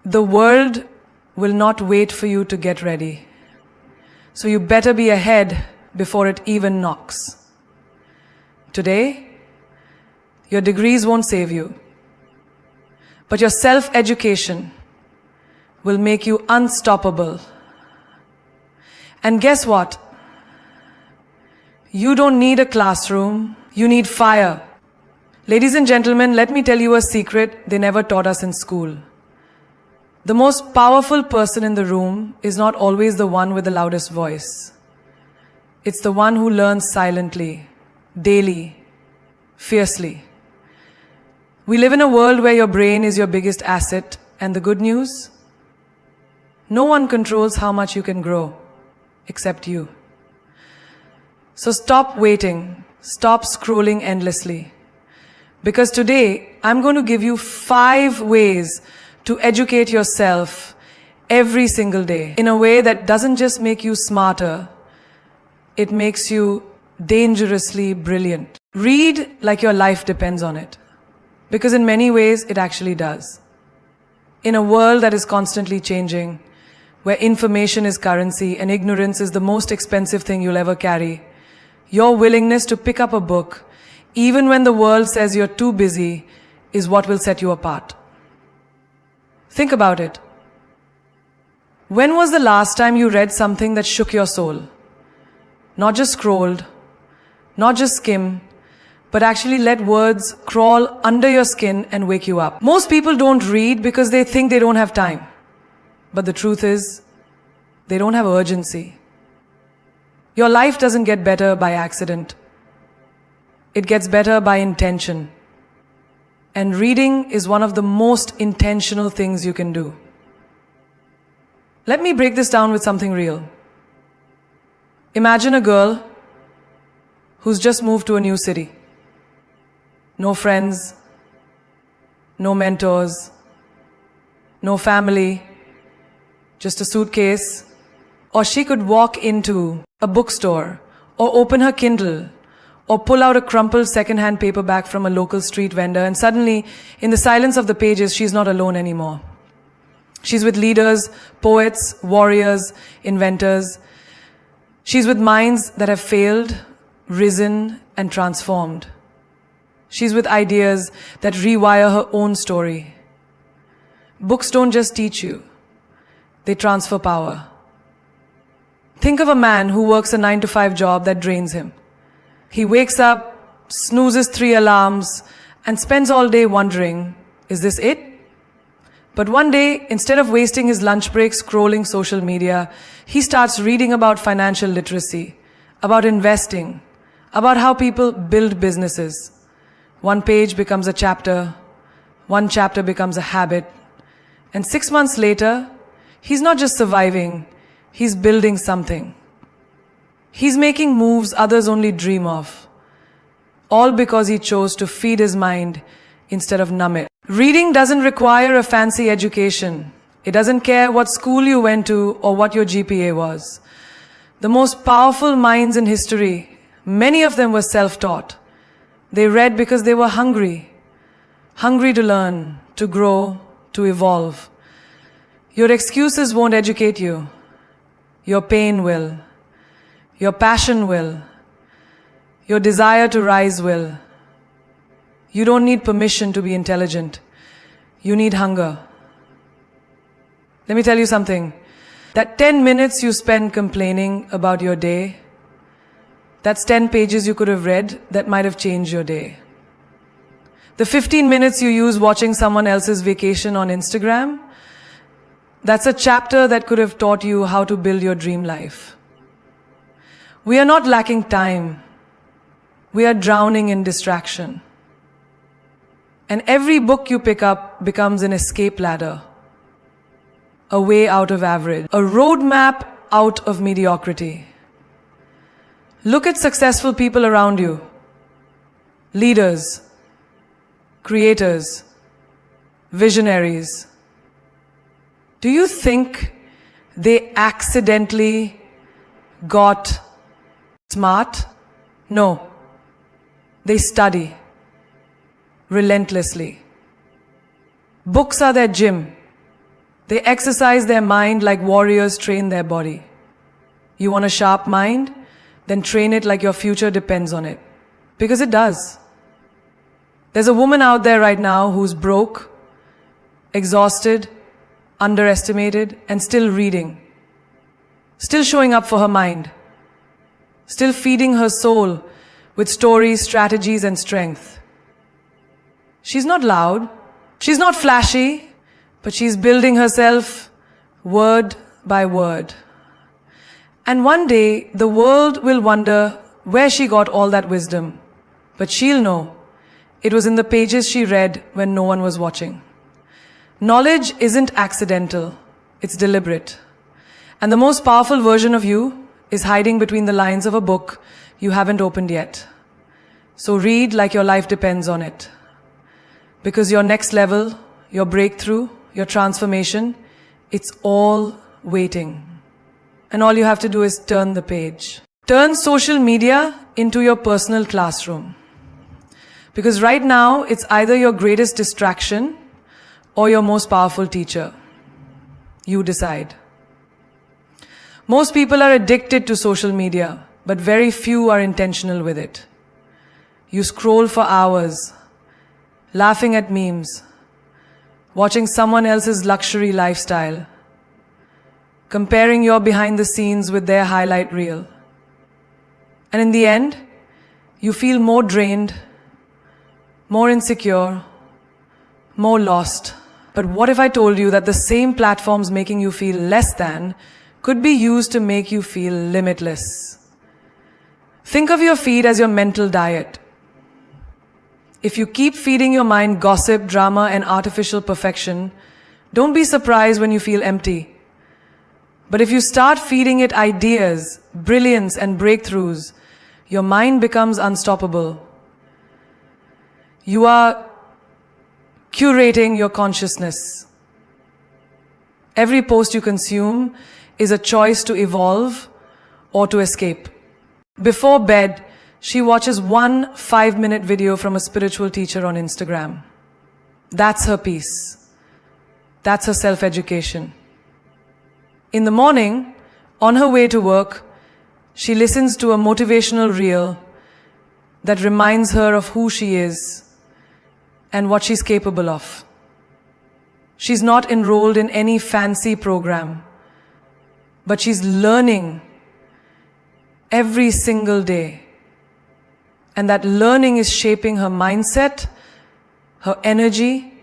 The world will not wait for you to get ready. So you better be ahead before it even knocks. Today, your degrees won't save you, but your self-education will make you unstoppable. And guess what? You don't need a classroom, you need fire. Ladies and gentlemen, let me tell you a secret they never taught us in school. The most powerful person in the room is not always the one with the loudest voice. It's the one who learns silently, daily, fiercely. We live in a world where your brain is your biggest asset, and the good news? No one controls how much you can grow, except you. So stop waiting, stop scrolling endlessly. Because today, I'm going to give you 5 ways to educate yourself every single day in a way that doesn't just make you smarter, it makes you dangerously brilliant. Read like your life depends on it, because in many ways it actually does. In a world that is constantly changing, where information is currency and ignorance is the most expensive thing you'll ever carry, your willingness to pick up a book, even when the world says you're too busy, is what will set you apart. Think about it. When was the last time you read something that shook your soul? Not just scrolled, not just skim, but actually let words crawl under your skin and wake you up. Most people don't read because they think they don't have time. But the truth is, they don't have urgency. Your life doesn't get better by accident. It gets better by intention. And reading is one of the most intentional things you can do. Let me break this down with something real. Imagine a girl who's just moved to a new city. No friends, no mentors, no family, just a suitcase. Or she could walk into a bookstore or open her Kindle or pull out a crumpled second-hand paperback from a local street vendor, and suddenly, in the silence of the pages, she's not alone anymore. She's with leaders, poets, warriors, inventors. She's with minds that have failed, risen, and transformed. She's with ideas that rewire her own story. Books don't just teach you, they transfer power. Think of a man who works a 9-to-5 job that drains him. He wakes up, snoozes 3 alarms, and spends all day wondering, is this it? But one day, instead of wasting his lunch break scrolling social media, he starts reading about financial literacy, about investing, about how people build businesses. One page becomes a chapter, one chapter becomes a habit, and 6 months later, he's not just surviving, he's building something. He's making moves others only dream of, all because he chose to feed his mind instead of numb it. Reading doesn't require a fancy education. It doesn't care what school you went to or what your GPA was. The most powerful minds in history, many of them were self-taught. They read because they were hungry to learn, to grow, to evolve. Your excuses won't educate you. Your pain will. Your passion will. Your desire to rise will. You don't need permission to be intelligent. You need hunger. Let me tell you something. That 10 minutes you spend complaining about your day, that's 10 pages you could have read that might have changed your day. The 15 minutes you use watching someone else's vacation on Instagram, that's a chapter that could have taught you how to build your dream life. We are not lacking time. We are drowning in distraction. And every book you pick up becomes an escape ladder, a way out of average, a roadmap out of mediocrity. Look at successful people around you. Leaders, creators, visionaries. Do you think they accidentally got smart? No. They study relentlessly. Books are their gym. They exercise their mind like warriors train their body. You want a sharp mind? Then train it like your future depends on it. Because it does. There's a woman out there right now who's broke, exhausted, underestimated, and still reading. Still showing up for her mind. Still feeding her soul with stories, strategies, and strength. She's not loud. She's not flashy. But she's building herself word by word. And one day, the world will wonder where she got all that wisdom. But she'll know it was in the pages she read when no one was watching. Knowledge isn't accidental. It's deliberate. And the most powerful version of you is hiding between the lines of a book you haven't opened yet. So read like your life depends on it. Because your next level, your breakthrough, your transformation, it's all waiting. And all you have to do is turn the page. Turn social media into your personal classroom. Because right now, it's either your greatest distraction or your most powerful teacher. You decide. Most people are addicted to social media, but very few are intentional with it. You scroll for hours, laughing at memes, watching someone else's luxury lifestyle, comparing your behind the scenes with their highlight reel. And in the end, you feel more drained, more insecure, more lost. But what if I told you that the same platforms making you feel less than could be used to make you feel limitless? Think of your feed as your mental diet. If you keep feeding your mind gossip, drama, and artificial perfection, don't be surprised when you feel empty. But if you start feeding it ideas, brilliance, and breakthroughs, your mind becomes unstoppable. You are curating your consciousness. Every post you consume is a choice to evolve or to escape. Before bed, she watches one 5-minute video from a spiritual teacher on Instagram. That's her peace. That's her self-education. In the morning, on her way to work, she listens to a motivational reel that reminds her of who she is and what she's capable of. She's not enrolled in any fancy program, but she's learning every single day. And that learning is shaping her mindset, her energy,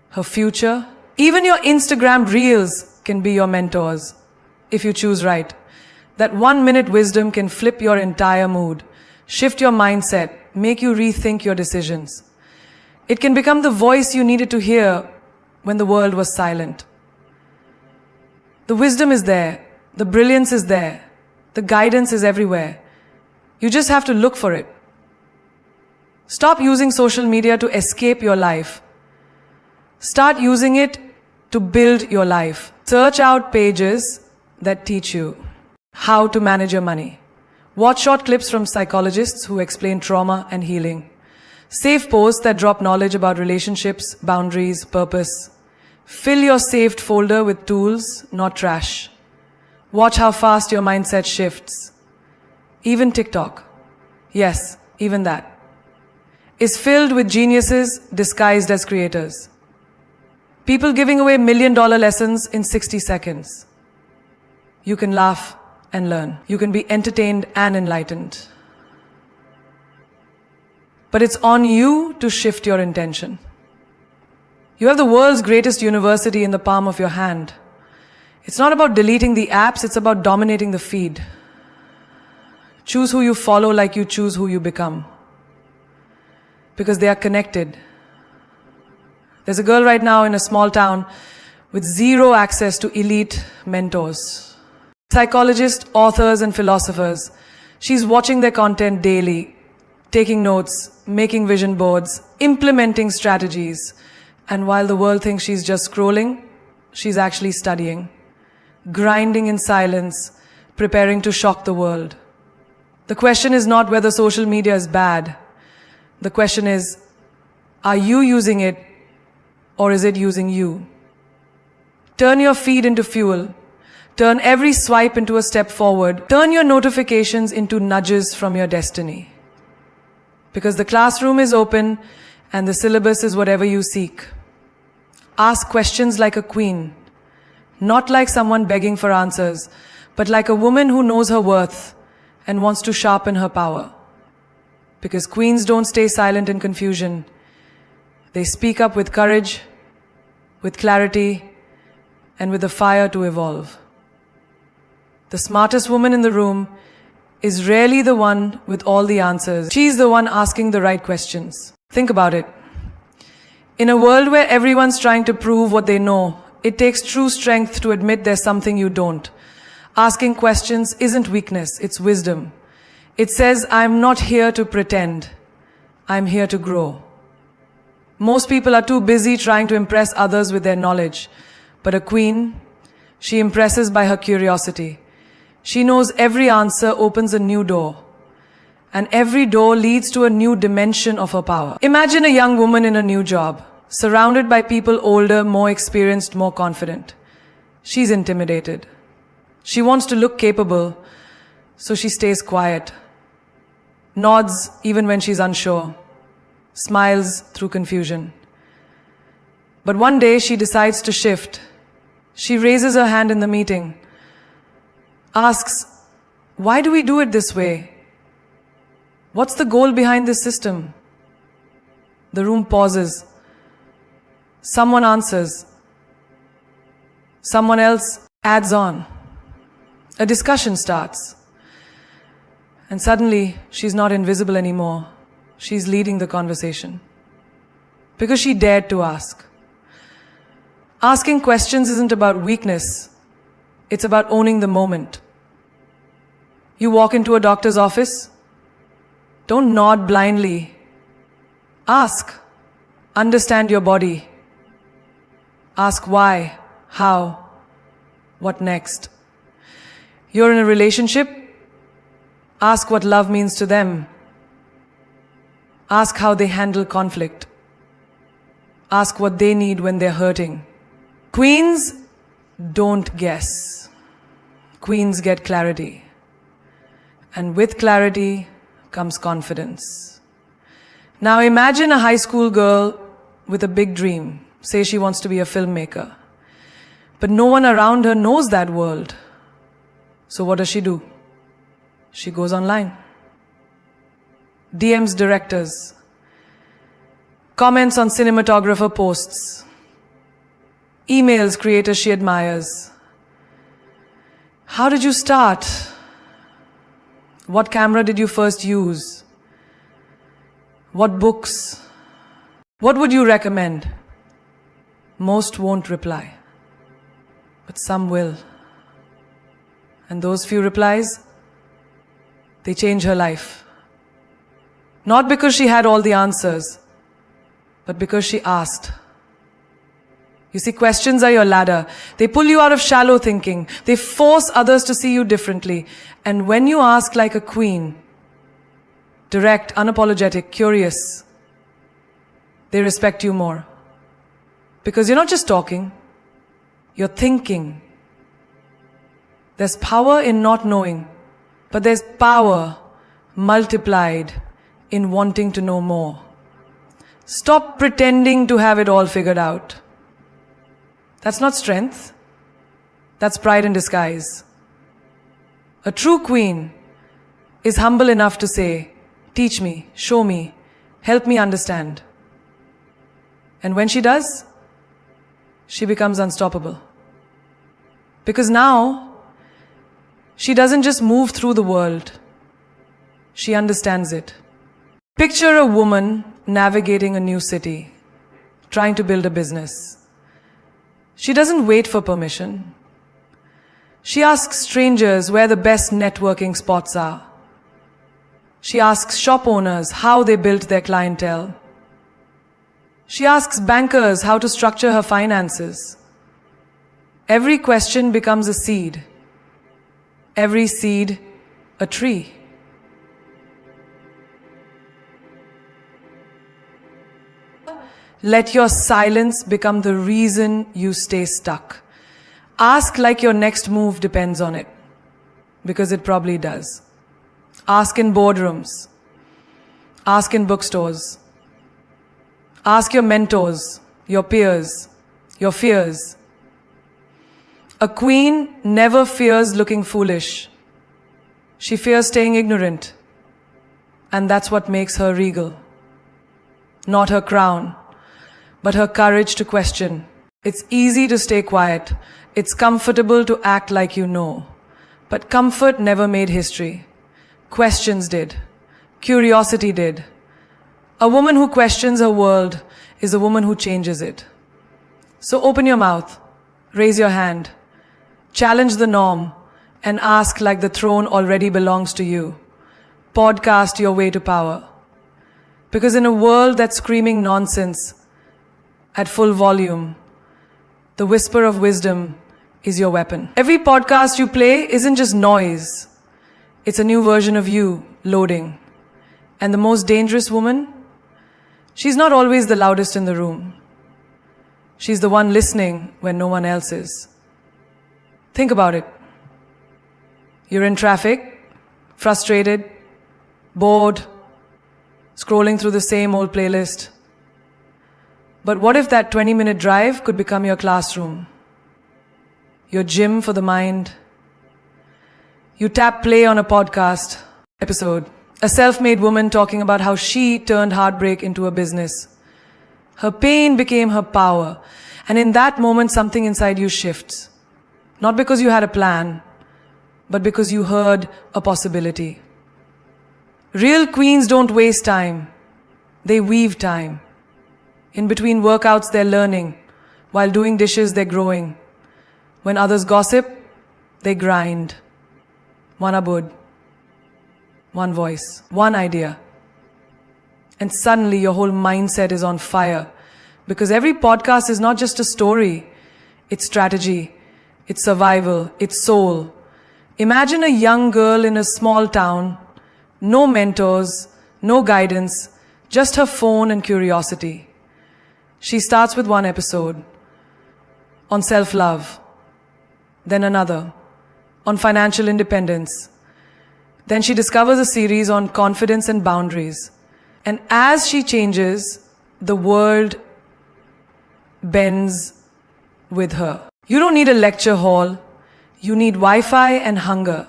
her future. Even your Instagram reels can be your mentors, if you choose right. That 1-minute wisdom can flip your entire mood, shift your mindset, make you rethink your decisions. It can become the voice you needed to hear when the world was silent. The wisdom is there, the brilliance is there, the guidance is everywhere. You just have to look for it. Stop using social media to escape your life. Start using it to build your life. Search out pages that teach you how to manage your money. Watch short clips from psychologists who explain trauma and healing. Save posts that drop knowledge about relationships, boundaries, purpose. Fill your saved folder with tools, not trash. Watch how fast your mindset shifts. Even TikTok, yes, even that, is filled with geniuses disguised as creators. People giving away $1 million lessons in 60 seconds. You can laugh and learn. You can be entertained and enlightened. But it's on you to shift your intention. You have the world's greatest university in the palm of your hand. It's not about deleting the apps, it's about dominating the feed. Choose who you follow like you choose who you become. Because they are connected. There's a girl right now in a small town with zero access to elite mentors. Psychologists, authors, and philosophers. She's watching their content daily, taking notes, making vision boards, implementing strategies. And while the world thinks she's just scrolling, she's actually studying, grinding in silence, preparing to shock the world. The question is not whether social media is bad. The question is, are you using it or is it using you? Turn your feed into fuel. Turn every swipe into a step forward. Turn your notifications into nudges from your destiny. Because the classroom is open and the syllabus is whatever you seek. Ask questions like a queen, not like someone begging for answers, but like a woman who knows her worth and wants to sharpen her power. Because queens don't stay silent in confusion. They speak up with courage, with clarity, and with the fire to evolve. The smartest woman in the room is rarely the one with all the answers. She's the one asking the right questions. Think about it. In a world where everyone's trying to prove what they know, it takes true strength to admit there's something you don't. Asking questions isn't weakness, it's wisdom. It says, I'm not here to pretend. I'm here to grow. Most people are too busy trying to impress others with their knowledge. But a queen, she impresses by her curiosity. She knows every answer opens a new door. And every door leads to a new dimension of her power. Imagine a young woman in a new job, surrounded by people older, more experienced, more confident. She's intimidated. She wants to look capable, so she stays quiet. Nods even when she's unsure. Smiles through confusion. But one day she decides to shift. She raises her hand in the meeting. Asks, why do we do it this way? What's the goal behind this system? The room pauses. Someone answers. Someone else adds on. A discussion starts. And suddenly, she's not invisible anymore. She's leading the conversation. Because she dared to ask. Asking questions isn't about weakness. It's about owning the moment. You walk into a doctor's office. Don't nod blindly. Ask. Understand your body. Ask why, how, what next. You're in a relationship. Ask what love means to them. Ask how they handle conflict. Ask what they need when they're hurting. Queens don't guess. Queens get clarity. And with clarity comes confidence. Now imagine a high school girl with a big dream. Say she wants to be a filmmaker. But no one around her knows that world. So what does she do? She goes online. DMs directors. Comments on cinematographer posts. Emails creators she admires. How did you start? What camera did you first use? What books? What would you recommend? Most won't reply, but some will. And those few replies, they change her life. Not because she had all the answers, but because she asked. You see, questions are your ladder. They pull you out of shallow thinking. They force others to see you differently. And when you ask like a queen, direct, unapologetic, curious, they respect you more. Because you're not just talking, you're thinking. There's power in not knowing, but there's power multiplied in wanting to know more. Stop pretending to have it all figured out. That's not strength. That's pride in disguise. A true queen is humble enough to say, teach me, show me, help me understand. And when she does, she becomes unstoppable. Because now, she doesn't just move through the world. She understands it. Picture a woman navigating a new city, trying to build a business. She doesn't wait for permission. She asks strangers where the best networking spots are. She asks shop owners how they built their clientele. She asks bankers how to structure her finances. Every question becomes a seed. Every seed, a tree. Let your silence become the reason you stay stuck. Ask like your next move depends on it, because it probably does. Ask in boardrooms. Ask in bookstores. Ask your mentors, your peers, your fears. A queen never fears looking foolish. She fears staying ignorant. And that's what makes her regal. Not her crown, but her courage to question. It's easy to stay quiet. It's comfortable to act like you know. But comfort never made history. Questions did. Curiosity did. A woman who questions her world is a woman who changes it. So open your mouth, raise your hand, challenge the norm, and ask like the throne already belongs to you. Podcast your way to power. Because in a world that's screaming nonsense at full volume, the whisper of wisdom is your weapon. Every podcast you play isn't just noise. It's a new version of you loading. And the most dangerous woman, she's not always the loudest in the room. She's the one listening when no one else is. Think about it. You're in traffic, frustrated, bored, scrolling through the same old playlist. But what if that 20-minute drive could become your classroom? Your gym for the mind. You tap play on a podcast episode. A self-made woman talking about how she turned heartbreak into a business. Her pain became her power. And in that moment, something inside you shifts. Not because you had a plan, but because you heard a possibility. Real queens don't waste time. They weave time. In between workouts, they're learning. While doing dishes, they're growing. When others gossip, they grind. One abud. One voice, one idea. And suddenly your whole mindset is on fire. Because every podcast is not just a story. It's strategy. It's survival. It's soul. Imagine a young girl in a small town. No mentors, no guidance, just her phone and curiosity. She starts with one episode on self-love. Then another on financial independence. Then she discovers a series on confidence and boundaries. And as she changes, the world bends with her. You don't need a lecture hall. You need Wi-Fi and hunger.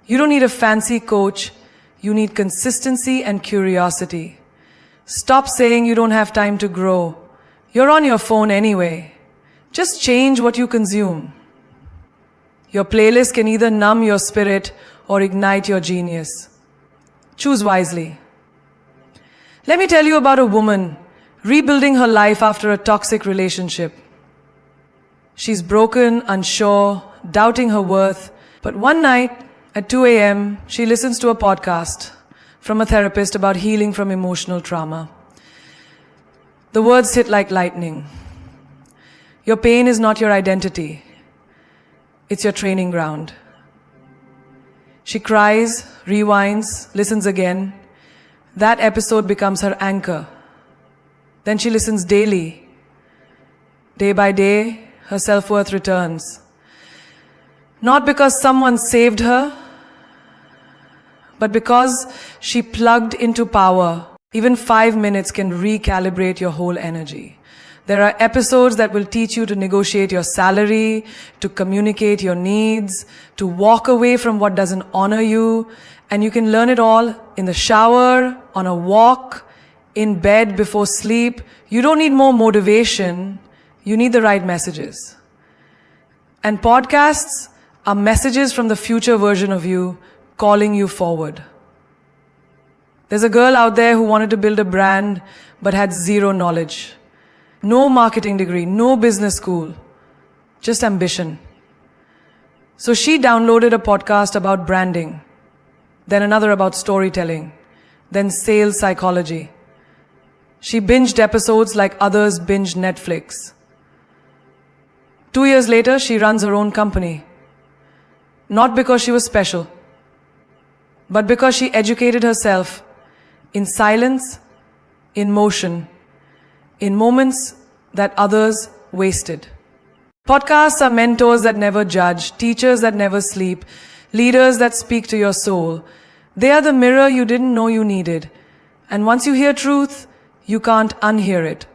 You don't need a fancy coach. You need consistency and curiosity. Stop saying you don't have time to grow. You're on your phone anyway. Just change what you consume. Your playlist can either numb your spirit or ignite your genius. Choose wisely. Let me tell you about a woman rebuilding her life after a toxic relationship. She's broken, unsure, doubting her worth. But one night at 2 a.m., she listens to a podcast from a therapist about healing from emotional trauma. The words hit like lightning. Your pain is not your identity. It's your training ground. She cries, rewinds, listens again. That episode becomes her anchor. Then she listens daily. Day by day, her self-worth returns. Not because someone saved her, but because she plugged into power. Even 5 minutes can recalibrate your whole energy. There are episodes that will teach you to negotiate your salary, to communicate your needs, to walk away from what doesn't honor you. And you can learn it all in the shower, on a walk, in bed before sleep. You don't need more motivation. You need the right messages. And podcasts are messages from the future version of you calling you forward. There's a girl out there who wanted to build a brand but had zero knowledge. No marketing degree, no business school, just ambition. So she downloaded a podcast about branding, then another about storytelling, then sales psychology. She binged episodes like others binged Netflix. 2 years later, she runs her own company. Not because she was special, but because she educated herself in silence, in motion, in moments that others wasted. Podcasts are mentors that never judge, teachers that never sleep, leaders that speak to your soul. They are the mirror you didn't know you needed. And once you hear truth, you can't unhear it.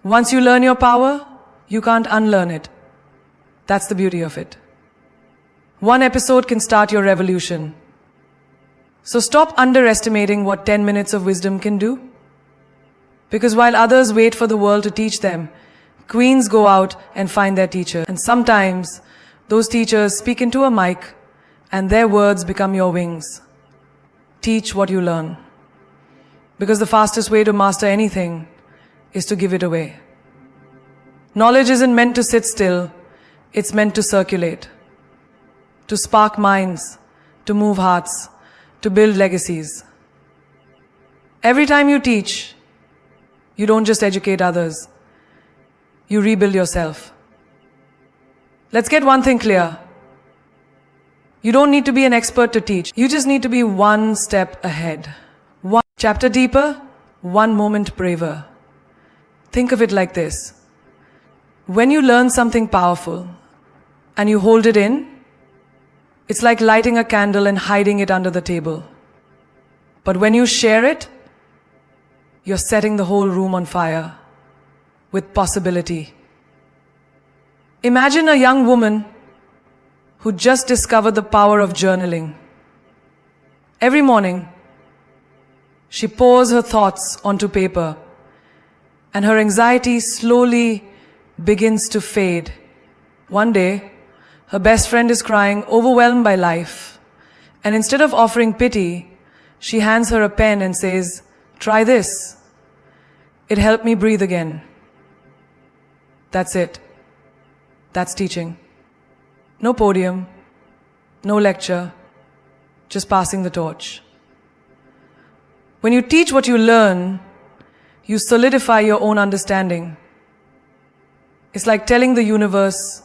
Once you learn your power, you can't unlearn it. That's the beauty of it. One episode can start your revolution. So stop underestimating what 10 minutes of wisdom can do. Because while others wait for the world to teach them, queens go out and find their teacher. And sometimes those teachers speak into a mic and their words become your wings. Teach what you learn. Because the fastest way to master anything is to give it away. Knowledge isn't meant to sit still. It's meant to circulate. To spark minds. To move hearts. To build legacies. Every time you teach, you don't just educate others. You rebuild yourself. Let's get one thing clear. You don't need to be an expert to teach. You just need to be one step ahead. One chapter deeper, one moment braver. Think of it like this. When you learn something powerful and you hold it in, it's like lighting a candle and hiding it under the table. But when you share it, you're setting the whole room on fire with possibility. Imagine a young woman who just discovered the power of journaling. Every morning, she pours her thoughts onto paper, and her anxiety slowly begins to fade. One day, her best friend is crying, overwhelmed by life, and instead of offering pity, she hands her a pen and says, "Try this. It helped me breathe again." That's it. That's teaching. No podium, no lecture, just passing the torch. When you teach what you learn, you solidify your own understanding. It's like telling the universe,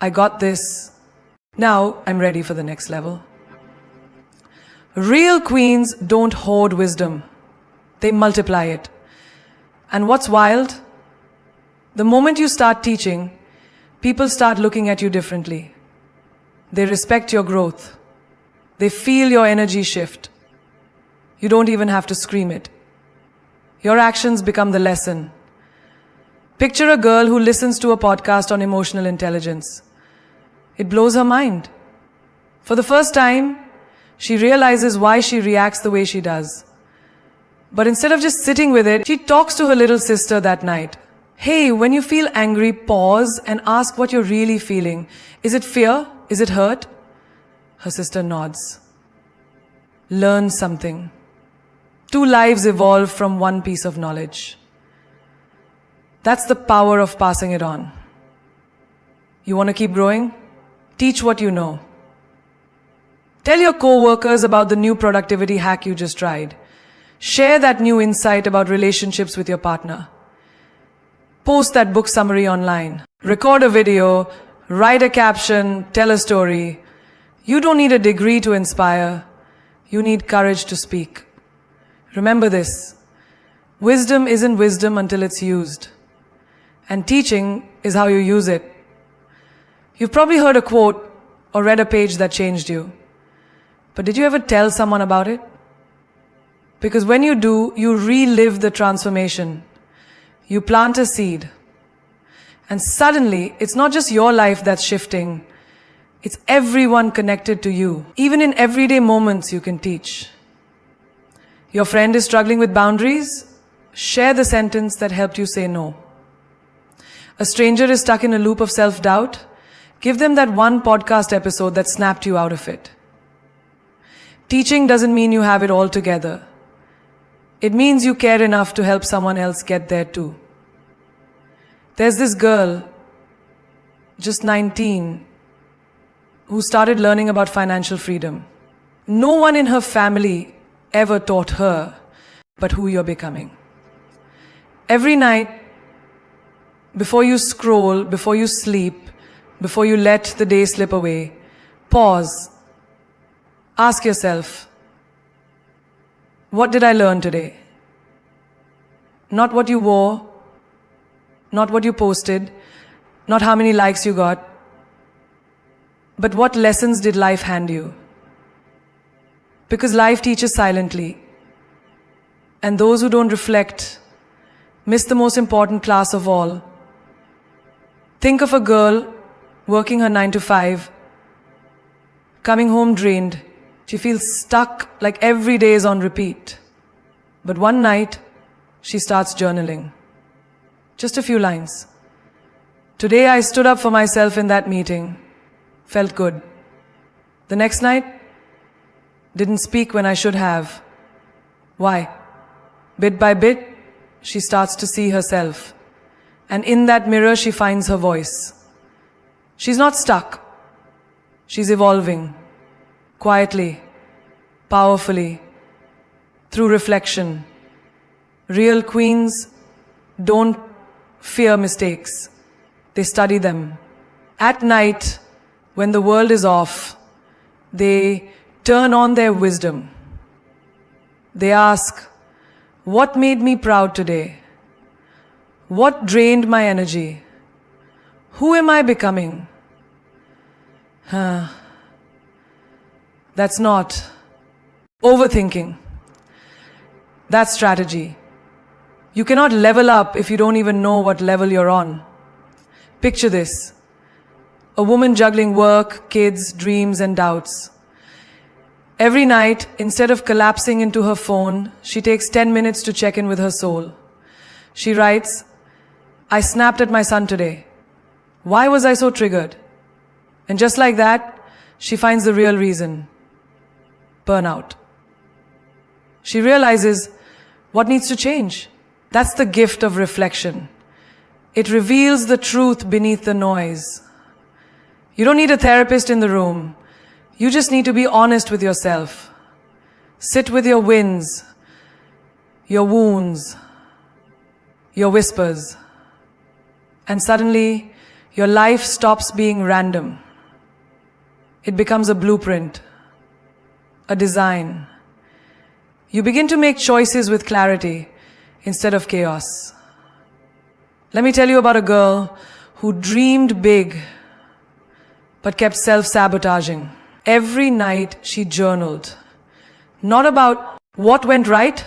I got this. Now I'm ready for the next level. Real queens don't hoard wisdom. They multiply it. And what's wild? The moment you start teaching, people start looking at you differently. They respect your growth. They feel your energy shift. You don't even have to scream it. Your actions become the lesson. Picture a girl who listens to a podcast on emotional intelligence. It blows her mind. For the first time, she realizes why she reacts the way she does. But instead of just sitting with it, she talks to her little sister that night. Hey, when you feel angry, pause and ask what you're really feeling. Is it fear? Is it hurt? Her sister nods. Learn something. 2 lives evolve from one piece of knowledge. That's the power of passing it on. You want to keep growing? Teach what you know. Tell your co-workers about the new productivity hack you just tried. Share that new insight about relationships with your partner. Post that book summary online. Record a video, write a caption, tell a story. You don't need a degree to inspire. You need courage to speak. Remember this. Wisdom isn't wisdom until it's used. And teaching is how you use it. You've probably heard a quote or read a page that changed you. But did you ever tell someone about it? Because when you do, you relive the transformation. You plant a seed. And suddenly, it's not just your life that's shifting. It's everyone connected to you. Even in everyday moments, you can teach. Your friend is struggling with boundaries? Share the sentence that helped you say no. A stranger is stuck in a loop of self-doubt? Give them that one podcast episode that snapped you out of it. Teaching doesn't mean you have it all together. It means you care enough to help someone else get there too. There's this girl, just 19, who started learning about financial freedom. No one in her family ever taught her but who you're becoming. Every night, before you scroll, before you sleep, before you let the day slip away, pause. Ask yourself, what did I learn today? Not what you wore, not what you posted, Not how many likes you got, but what lessons did life hand you? Because life teaches silently, and those who don't reflect miss the most important class of all. Think of a girl working her 9 to 5, coming home drained. She feels stuck, like every day is on repeat. But one night, she starts journaling. Just a few lines. Today I stood up for myself in that meeting. Felt good. The next night, didn't speak when I should have. Why? Bit by bit, she starts to see herself. And in that mirror, she finds her voice. She's not stuck. She's evolving. Quietly, powerfully, through reflection. Real queens don't fear mistakes. They study them. At night, when the world is off, they turn on their wisdom. They ask, what made me proud today? What drained my energy? Who am I becoming? That's not overthinking. That's strategy. You cannot level up if you don't even know what level you're on. Picture this. A woman juggling work, kids, dreams, and doubts. Every night, instead of collapsing into her phone, she takes 10 minutes to check in with her soul. She writes, I snapped at my son today. Why was I so triggered? And just like that, she finds the real reason. Burnout. She realizes what needs to change. That's the gift of reflection. It reveals the truth beneath the noise. You don't need a therapist in the room. You just need to be honest with yourself. Sit with your wins, your wounds, your whispers. And suddenly, your life stops being random. It becomes a blueprint, a design. You begin to make choices with clarity instead of chaos. Let me tell you about a girl who dreamed big but kept self-sabotaging. Every night she journaled, not about what went right,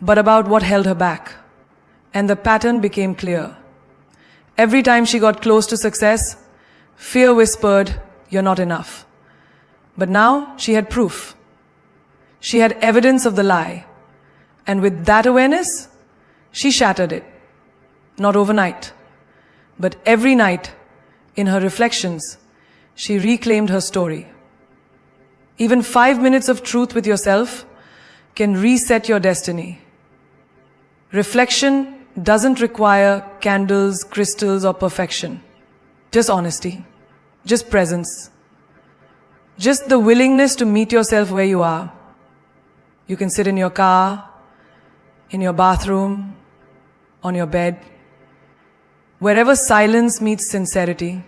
but about what held her back. And the pattern became clear. Every time she got close to success, fear whispered, you're not enough. But now she had proof. She had evidence of the lie. And with that awareness, she shattered it. Not overnight, but every night in her reflections, she reclaimed her story. Even 5 minutes of truth with yourself can reset your destiny. Reflection doesn't require candles, crystals, or perfection. Just honesty, just presence, just the willingness to meet yourself where you are. You can sit in your car, in your bathroom, on your bed. Wherever silence meets sincerity,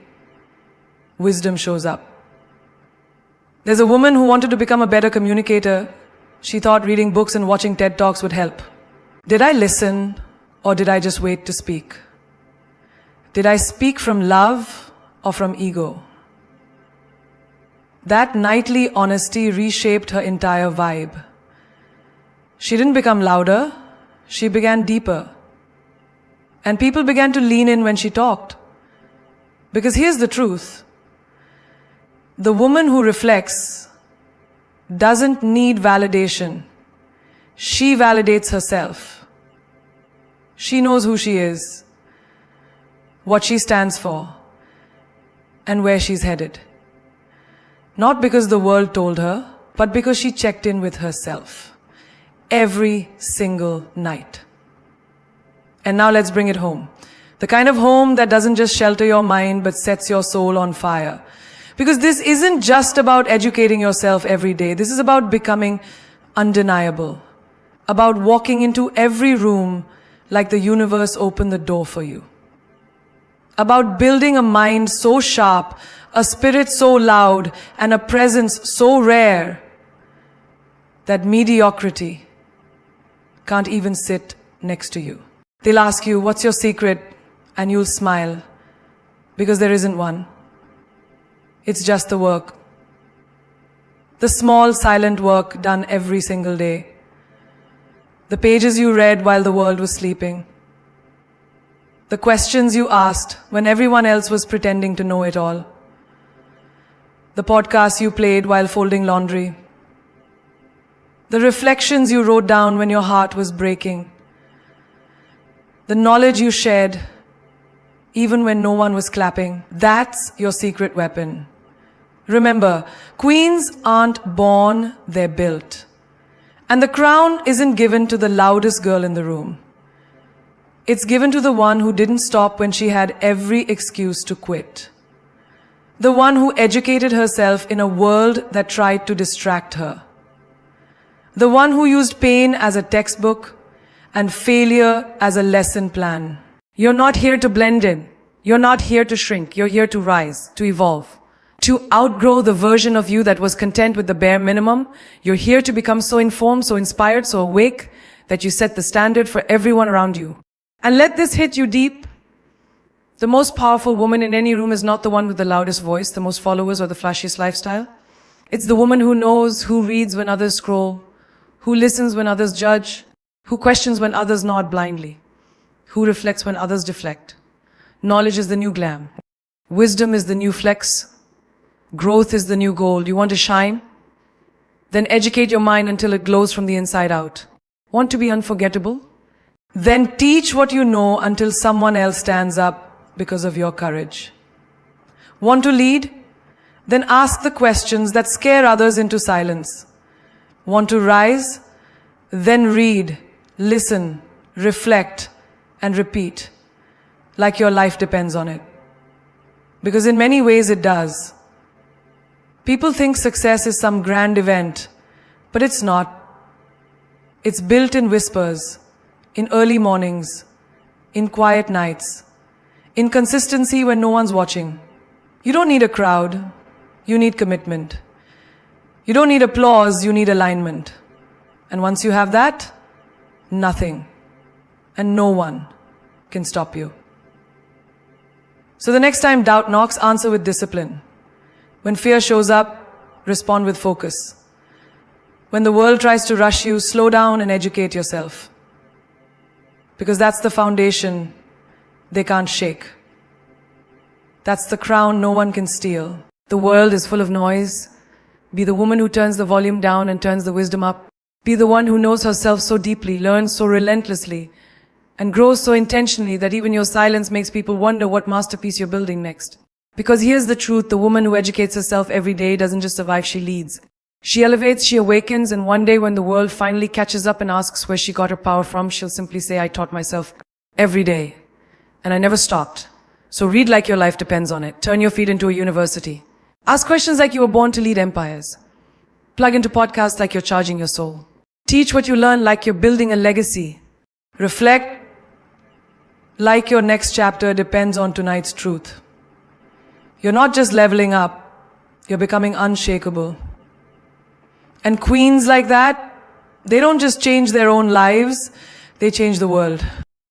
wisdom shows up. There's a woman who wanted to become a better communicator. She thought reading books and watching TED Talks would help. Did I listen, or did I just wait to speak? Did I speak from love or from ego? That nightly honesty reshaped her entire vibe. She didn't become louder, she began deeper. And people began to lean in when she talked. Because here's the truth. The woman who reflects doesn't need validation. She validates herself. She knows who she is, what she stands for, and where she's headed. Not because the world told her, but because she checked in with herself. Every single night. And now let's bring it home. The kind of home that doesn't just shelter your mind, but sets your soul on fire. Because this isn't just about educating yourself every day. This is about becoming undeniable. About walking into every room like the universe opened the door for you. About building a mind so sharp, a spirit so loud, and a presence so rare that mediocrity can't even sit next to you. They'll ask you, what's your secret? And you'll smile. Because there isn't one. It's just the work. The small, silent work done every single day. The pages you read while the world was sleeping. The questions you asked when everyone else was pretending to know it all. The podcasts you played while folding laundry. The reflections you wrote down when your heart was breaking. The knowledge you shared even when no one was clapping. That's your secret weapon. Remember, queens aren't born, they're built. And the crown isn't given to the loudest girl in the room. It's given to the one who didn't stop when she had every excuse to quit. The one who educated herself in a world that tried to distract her. The one who used pain as a textbook and failure as a lesson plan. You're not here to blend in. You're not here to shrink. You're here to rise, to evolve, to outgrow the version of you that was content with the bare minimum. You're here to become so informed, so inspired, so awake that you set the standard for everyone around you. And let this hit you deep. The most powerful woman in any room is not the one with the loudest voice, the most followers, or the flashiest lifestyle. It's the woman who knows, who reads when others scroll, who listens when others judge, who questions when others nod blindly, who reflects when others deflect. Knowledge is the new glam. Wisdom is the new flex. Growth is the new gold. You want to shine? Then educate your mind until it glows from the inside out. Want to be unforgettable? Then teach what you know until someone else stands up because of your courage. Want to lead? Then ask the questions that scare others into silence. Want to rise? Then read, listen, reflect, and repeat, like your life depends on it. Because in many ways it does. People think success is some grand event, but it's not. It's built in whispers, in early mornings, in quiet nights, in consistency when no one's watching. You don't need a crowd, you need commitment. You don't need applause, you need alignment. And once you have that, nothing and no one can stop you. So the next time doubt knocks, answer with discipline. When fear shows up, respond with focus. When the world tries to rush you, slow down and educate yourself. Because that's the foundation they can't shake. That's the crown no one can steal. The world is full of noise. Be the woman who turns the volume down and turns the wisdom up. Be the one who knows herself so deeply, learns so relentlessly, and grows so intentionally that even your silence makes people wonder what masterpiece you're building next. Because here's the truth, the woman who educates herself every day doesn't just survive, she leads. She elevates, she awakens, and one day when the world finally catches up and asks where she got her power from, she'll simply say, I taught myself every day, and I never stopped. So read like your life depends on it. Turn your feet into a university. Ask questions like you were born to lead empires. Plug into podcasts like you're charging your soul. Teach what you learn like you're building a legacy. Reflect like your next chapter depends on tonight's truth. You're not just leveling up, you're becoming unshakable. And queens like that, they don't just change their own lives, they change the world.